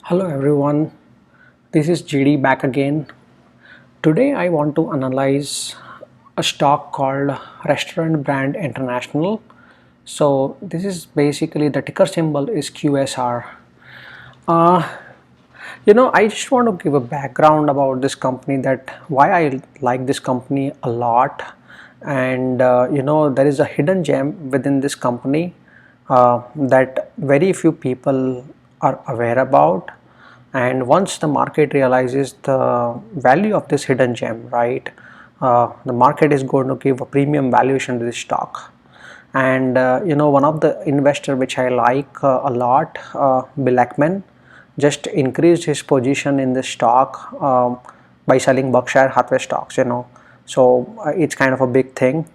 Hello everyone, this is GD back again. Today I want to analyze a stock called Restaurant Brand International. So this is basically the ticker symbol is QSR. Uh, I just want to give a background about this company, that why I like this company a lot. And there is a hidden gem within this company that very few people are aware about. And once the market realizes the value of this hidden gem, right, the market is going to give a premium valuation to this stock. And one of the investor which I like a lot, Bill Ackman, just increased his position in the stock by selling Berkshire Hathaway stocks. So it's kind of a big thing.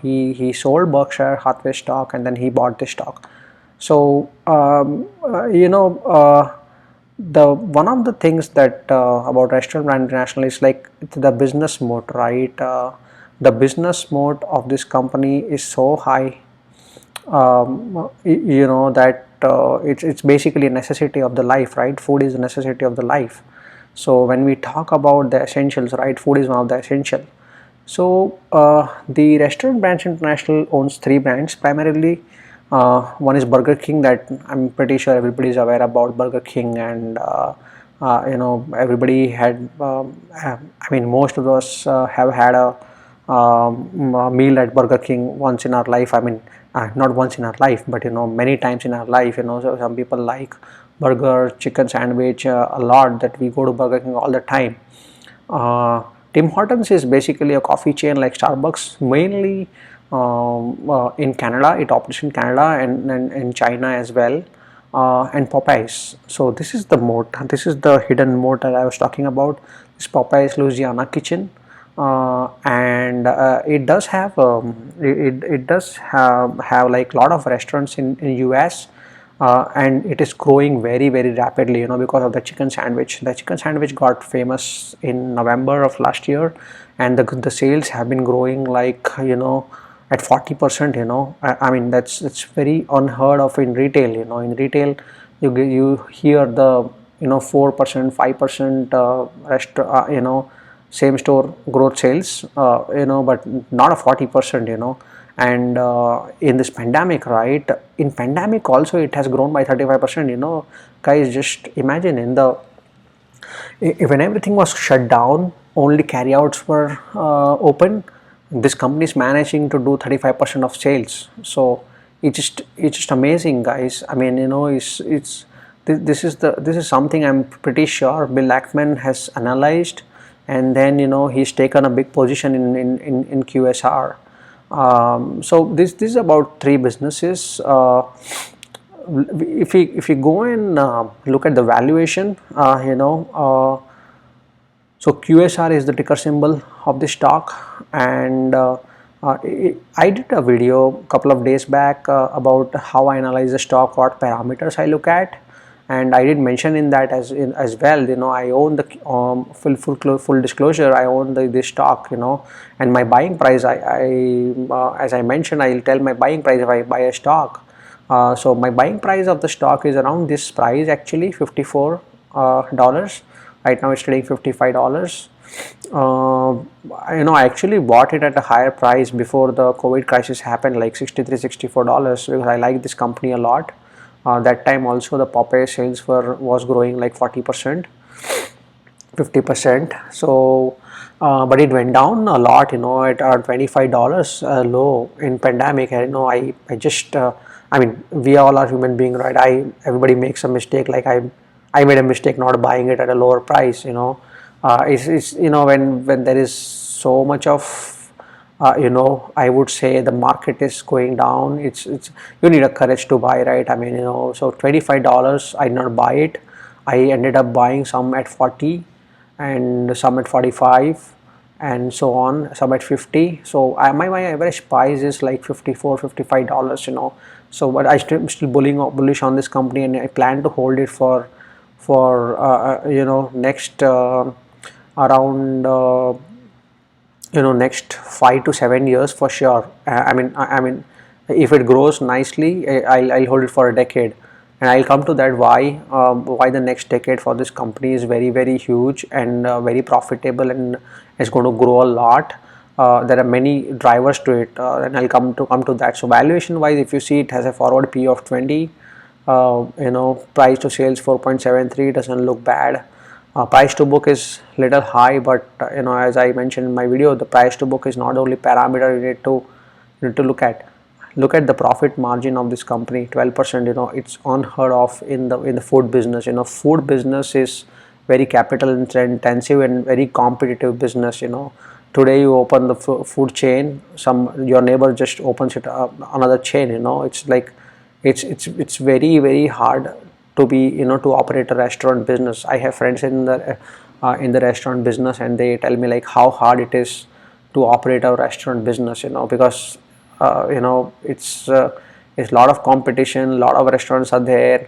He sold Berkshire Hathaway stock and then he bought the stock. So the one of the things that about Restaurant Brand International is like the business mode, right? The business mode of this company is so high, that it's basically a necessity of the life, right? Food is a necessity of the life. So when we talk about the essentials, right, food is one of the essential. So the Restaurant Brands International owns three brands primarily. One is Burger King, that I'm pretty sure everybody is aware about Burger King. And everybody had most of us have had a meal at Burger King once in our life. Not once in our life, but many times in our life. So some people like burger, chicken sandwich a lot, that we go to Burger King all the time. uh, Tim Hortons is basically a coffee chain like Starbucks, mainly in Canada. It operates in Canada and in China as well, and Popeyes. So this is the moat. This is the hidden moat that I was talking about. This Popeyes Louisiana kitchen, and it does have it does have like a lot of restaurants in US. And it is growing very rapidly, because of the chicken sandwich. The chicken sandwich got famous in November of last year, and the sales have been growing like at 40%. I mean that's very unheard of in retail. In retail you hear the 4%, 5% same store growth sales, but not a 40%. And in this pandemic, right, in pandemic also it has grown by 35%. Guys, just imagine, when everything was shut down, only carryouts were open. This company is managing to do 35% of sales. So it's just amazing, guys. This is something I'm pretty sure Bill Ackman has analyzed, and then he's taken a big position in QSR. So this is about three businesses. If we go and look at the valuation, so QSR is the ticker symbol of the stock. And I did a video a couple of days back about how I analyze the stock, what parameters I look at, and I did mention in that as well. I own the full disclosure. I own this stock. And my buying price. As I mentioned, I'll tell my buying price if I buy a stock. So my buying price of the stock is around this price, actually $54. Right now it's trading $55. I actually bought it at a higher price before the COVID crisis happened, like $63, $64, because I like this company a lot. That time also the Popeye sales was growing like 40%, 50%. So but it went down a lot, at $25 low in pandemic. And I just we all are human being, right? Everybody makes a mistake. Like I made a mistake not buying it at a lower price. It's when there is so much of I would say the market is going down. It's you need a courage to buy, right? So $25 I did not buy it. I ended up buying some at 40 and some at 45 and so on, some at 50. So my average price is like $54, $55. So but I'm still bullish on this company, and I plan to hold it for next around next 5 to 7 years for sure. If it grows nicely, I'll hold it for a decade. and I'll come to that why the next decade for this company is very very huge and very profitable, and is going to grow a lot. There are many drivers to it, and I'll come to that. So valuation wise, if you see, it has a forward P of 20. Price to sales 4.73 doesn't look bad. Price to book is little high, but as I mentioned in my video, the price to book is not only parameter you need to look at the profit margin of this company. 12%, it's unheard of in the food business. Food business is very capital intensive and very competitive business. Today you open the food chain, your neighbor just opens it another chain. It's like it's very very hard to be to operate a restaurant business. I have friends in the restaurant business, and they tell me like how hard it is to operate a restaurant business, because it's a lot of competition. A lot of restaurants are there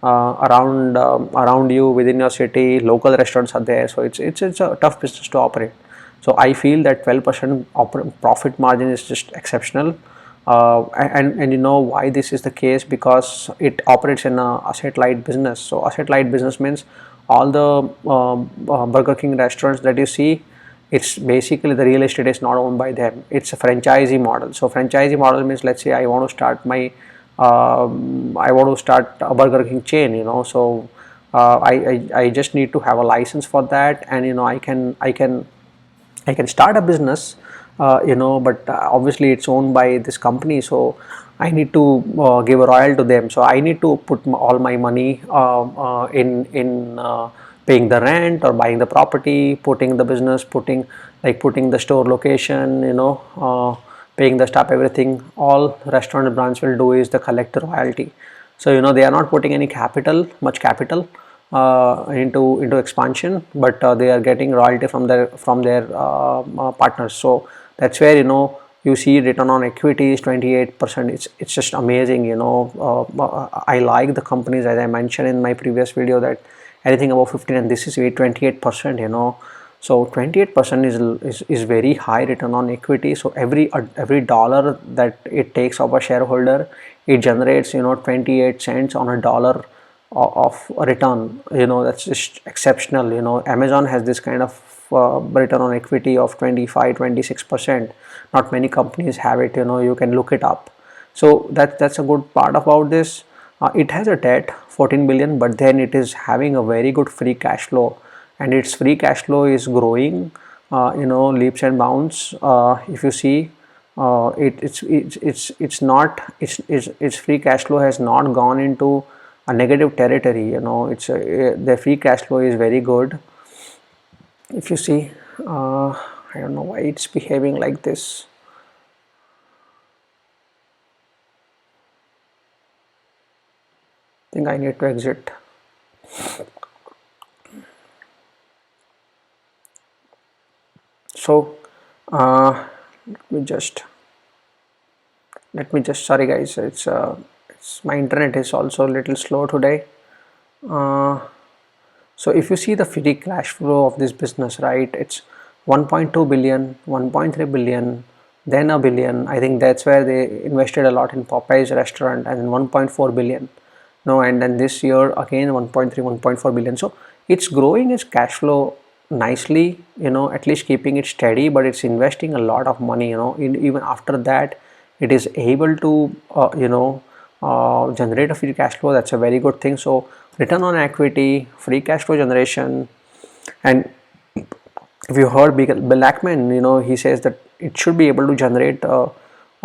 around you within your city. Local restaurants are there, so it's a tough business to operate. So I feel that 12% profit margin is just exceptional. And you know why this is the case? Because it operates in a asset light business. So asset light business means all the Burger King restaurants that you see, it's basically the real estate is not owned by them. It's a franchisee model. So franchisee model means, let's say I want to start a Burger King chain. So I just need to have a license for that, and I can start a business, but obviously it's owned by this company, so I need to give a royalty to them. So I need to put all my money in paying the rent or buying the property, putting the business, putting the store location, paying the staff, everything. All restaurant branch will do is the collect the royalty. So they are not putting any much capital into expansion, but they are getting royalty from their partners. So that's where you see return on equity is 28%. It's just amazing. I like the companies, as I mentioned in my previous video, that anything above 15, and this is 28%. So 28% is very high return on equity. So every dollar that it takes of a shareholder, it generates 28 cents on a dollar of return. That's just exceptional. Amazon has this kind of return on equity of 25-26%. Not many companies have it. You can look it up. So that's a good part about this. It has a debt 14 billion, but then it is having a very good free cash flow, and its free cash flow is growing leaps and bounds. If you see, its free cash flow has not gone into a negative territory. The free cash flow is very good. If you see, I don't know why it's behaving like this. I think I need to exit. So let me just sorry guys, it's my internet is also a little slow today. So if you see the free cash flow of this business, right, it's 1.2 billion, 1.3 billion, then a billion. I think that's where they invested a lot in Popeyes restaurant, and then 1.4 billion. And then this year again 1.3, 1.4 billion. So it's growing its cash flow nicely, at least keeping it steady, but it's investing a lot of money. Even after that, it is able to generate a free cash flow. That's a very good thing. So return on equity, free cash flow generation. And if you heard Blackman, he says that it should be able to generate a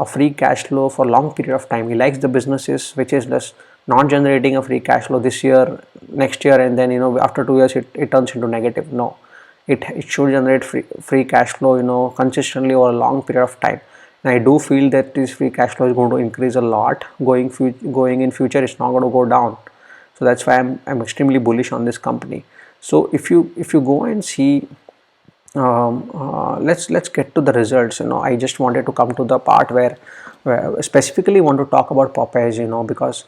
free cash flow for long period of time. He likes the businesses which is just not generating a free cash flow this year, next year, and then after 2 years it turns into negative. No, it should generate free cash flow consistently over a long period of time. And I do feel that this free cash flow is going to increase a lot going in future. It's not going to go down. So that's why I'm extremely bullish on this company. So if you go and see, let's get to the results. I just wanted to come to the part where specifically want to talk about Popeyes, because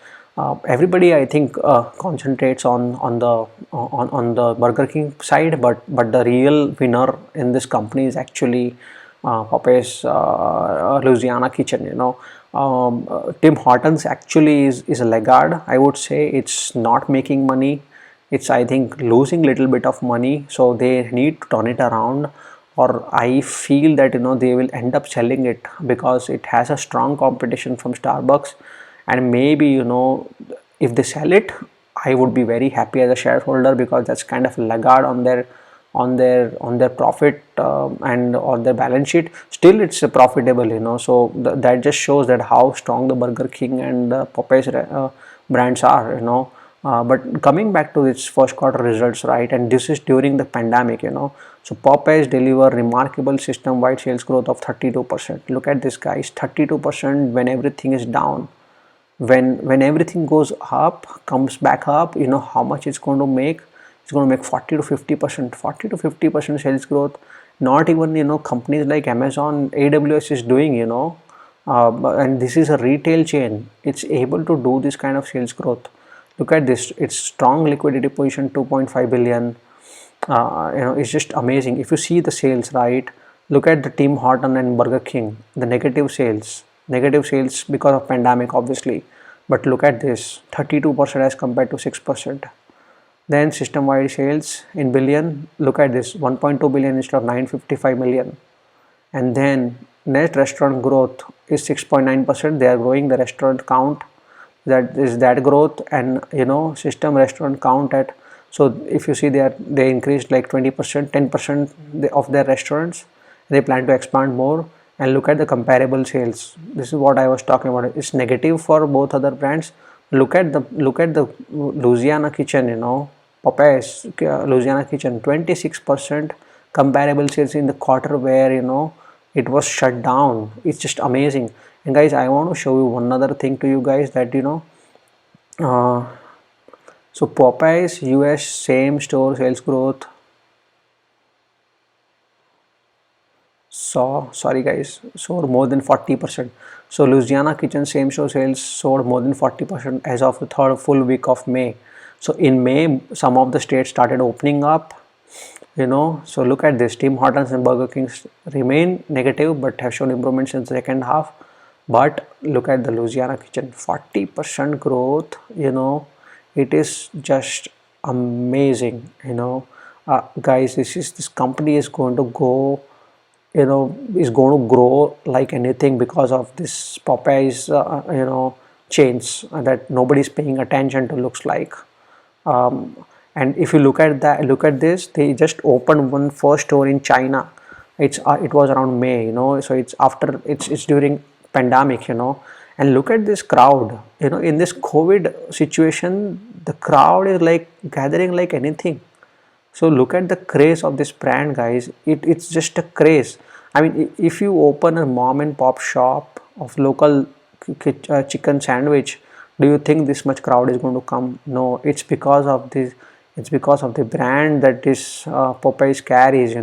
everybody I think concentrates on the Burger King side, but the real winner in this company is actually Popeyes Louisiana kitchen. Tim Hortons actually is a laggard. I would say it's not making money. It's, I think, losing little bit of money. So they need to turn it around, or I feel that they will end up selling it because it has a strong competition from Starbucks, and maybe if they sell it, I would be very happy as a shareholder because that's kind of a laggard on their profit and on their balance sheet. Still, it's profitable, so that just shows that how strong the Burger King and Popeyes brands are, but coming back to its first quarter results, right, and this is during the pandemic, so Popeyes deliver remarkable system-wide sales growth of 32%. Look at this, guys, 32% when everything is down. When everything goes up, comes back up, how much it's going to make. It's going to make 40 to 50% sales growth. Not even companies like Amazon, AWS is doing, and this is a retail chain, it's able to do this kind of sales growth. Look at this, it's strong liquidity position, 2.5 billion. It's just amazing. If you see the sales, right, look at the Tim Horton and Burger King, the negative sales because of pandemic, obviously, but look at this, 32% as compared to 6%. Then system wide sales in billion, look at this, 1.2 billion instead of 955 million. And then net restaurant growth is 6.9%. They are growing the restaurant count, that is that growth. And system restaurant count at, so if you see, they increased like 20%, 10% of their restaurants. They plan to expand more. And look at the comparable sales. This is what I was talking about. It's negative for both other brands. Look at the Louisiana Kitchen, Popeyes Louisiana Kitchen, 26% comparable sales in the quarter where it was shut down. It's just amazing. And guys, I want to show you one other thing to you guys, that uh, so Popeyes US same store sales growth sorry guys, soared more than 40%. So Louisiana Kitchen same store sales soared more than 40% as of the third full week of May. So in May, some of the states started opening up, so look at this, Tim Hortons and Burger Kings remain negative but have shown improvements in the second half. But look at the Louisiana Kitchen, 40% growth, it is just amazing. Guys, this company is going to go, is going to grow like anything because of this Popeyes chains that nobody's paying attention to, looks like. And if you look at this, they just opened one first store in China. It was around May, so it's during pandemic, and look at this crowd, in this COVID situation, the crowd is like gathering like anything. So look at the craze of this brand, guys. It's just a craze. I mean, if you open a mom and pop shop of local chicken sandwich, do you think this much crowd is going to come? No, it's because of this. It's because of the brand that this Popeyes carries.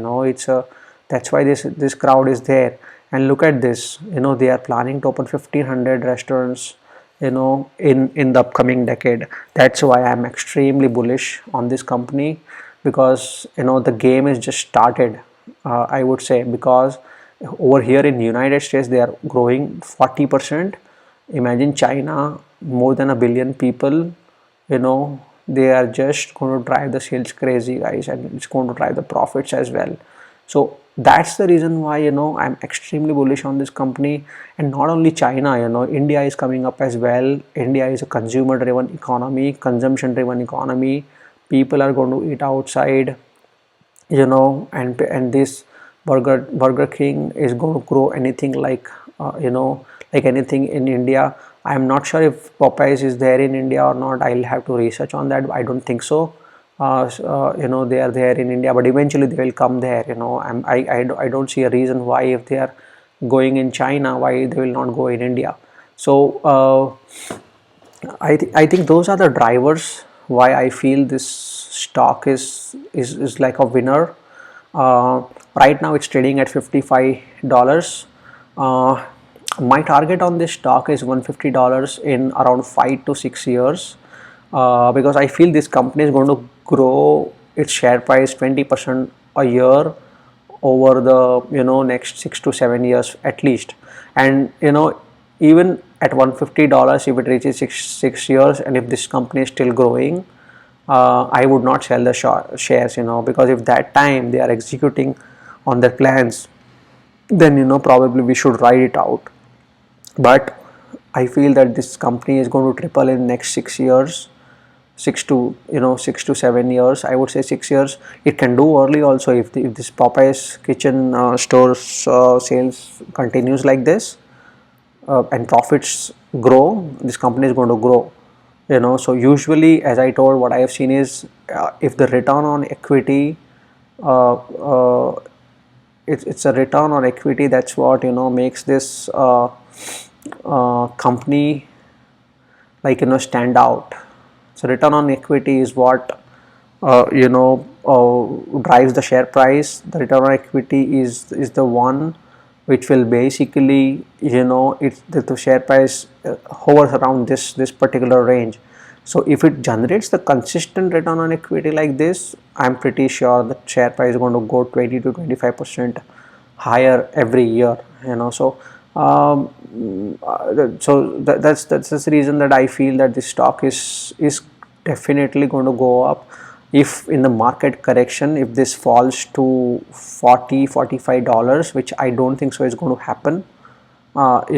That's why this crowd is there. And look at this. They are planning to open 1,500 restaurants, in the upcoming decade. That's why I'm extremely bullish on this company, because the game is just started. I would say, because over here in United States they are growing 40%. Imagine China, more than a billion people, they are just going to drive the sales crazy, guys, and it's going to drive the profits as well. So that's the reason why I'm extremely bullish on this company. And not only China, India is coming up as well. India is a consumer driven economy, consumption driven economy. People are going to eat outside, and this Burger King is going to grow anything like anything in India. I'm not sure if Popeyes is there in India or not. I'll have to research on that. I don't think so. They are there in India, but eventually they will come there. I don't see a reason why, if they are going in China, why they will not go in India. So I think those are the drivers why I feel this stock is like a winner. Right now it's trading at $55. My target on this stock is $150 in around 5 to 6 years, because I feel this company is going to grow its share price 20% a year over the next 6 to 7 years at least. And even at $150, if it reaches 6 years, and if this company is still growing, I would not sell the shares, because if that time they are executing on their plans, then probably we should ride it out. But I feel that this company is going to triple in next 6 years, 6 to 7 years. I would say 6 years. It can do early also if this Popeyes kitchen stores sales continues like this, and profits grow. This company is going to grow. So usually, as I told, what I have seen is, if the return on equity, uh, uh, it's a return on equity, that's what makes this company, like stand out. So return on equity is what drives the share price. The return on equity is the one which will basically, it's the share price hovers around this particular range. So if it generates the consistent return on equity like this, I'm pretty sure the share price is going to go 20 to 25% higher every year. That's the reason that I feel that this stock is definitely going to go up. If in the market correction, if this falls to $40-$45, which I don't think so is going to happen, but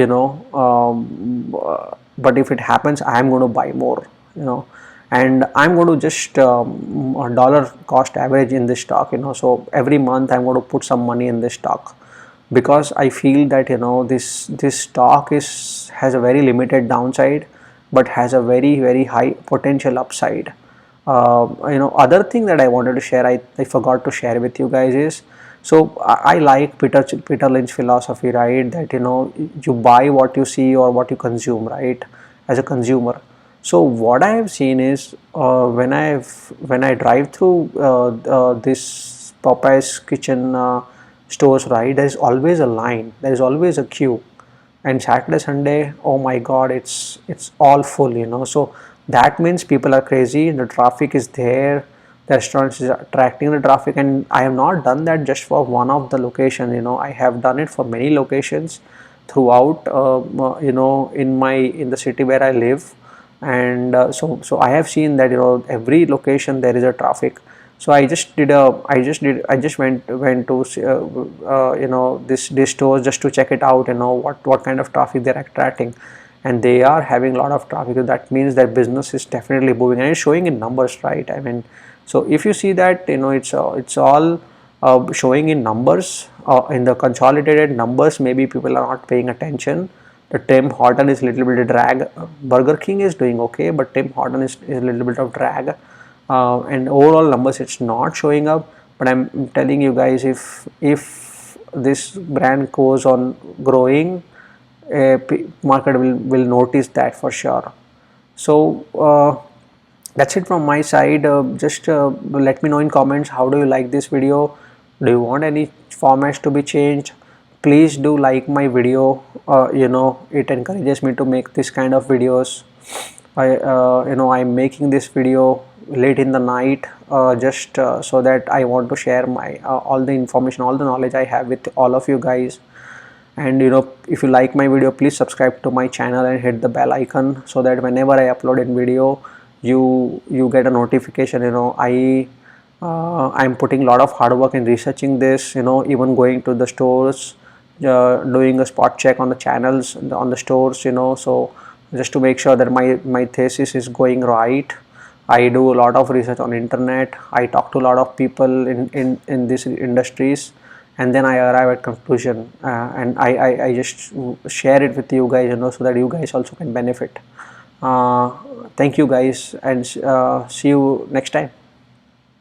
if it happens, I am going to buy more, and I'm going to just dollar cost average in this stock, so every month I'm going to put some money in this stock, because I feel that this stock has a very limited downside, but has a very very high potential upside. Other thing that I wanted to share, I forgot to share with you guys is, so I like Peter Lynch philosophy, right? That you buy what you see or what you consume, right? As a consumer. So what I have seen is, when I drive through this Popeye's kitchen stores, right? There is always a line. There is always a queue, and Saturday Sunday, oh my God, it's all full. So that means people are crazy. The traffic is there. The restaurants is attracting the traffic, and I have not done that just for one of the location. I have done it for many locations throughout. In the city where I live, and so I have seen that every location there is a traffic. So I just went to this stores just to check it out, what kind of traffic they're attracting, and they are having a lot of traffic. So that means that business is definitely booming, and it's showing in numbers, right? I mean, so if you see that, it's all showing in numbers, in the consolidated numbers. Maybe people are not paying attention. The Tim Horton is a little bit of drag. Burger King is doing okay, but Tim Horton is a little bit of drag. And overall numbers, it's not showing up. But I'm telling you guys, if this brand goes on growing, market will notice that for sure. So that's it from my side. Just let me know in comments, how do you like this video? Do you want any formats to be changed? Please do like my video. It encourages me to make this kind of videos. I'm making this video late in the night, just so that I want to share my all the information, all the knowledge I have with all of you guys. And if you like my video, please subscribe to my channel and hit the bell icon, so that whenever I upload a video, you get a notification. I'm putting a lot of hard work in researching this, even going to the stores, doing a spot check on the channels, on the stores, so just to make sure that my thesis is going right. I do a lot of research on internet. I talk to a lot of people in these industries, and then I arrive at conclusion, and I just share it with you guys, so that you guys also can benefit. Thank you guys, and see you next time.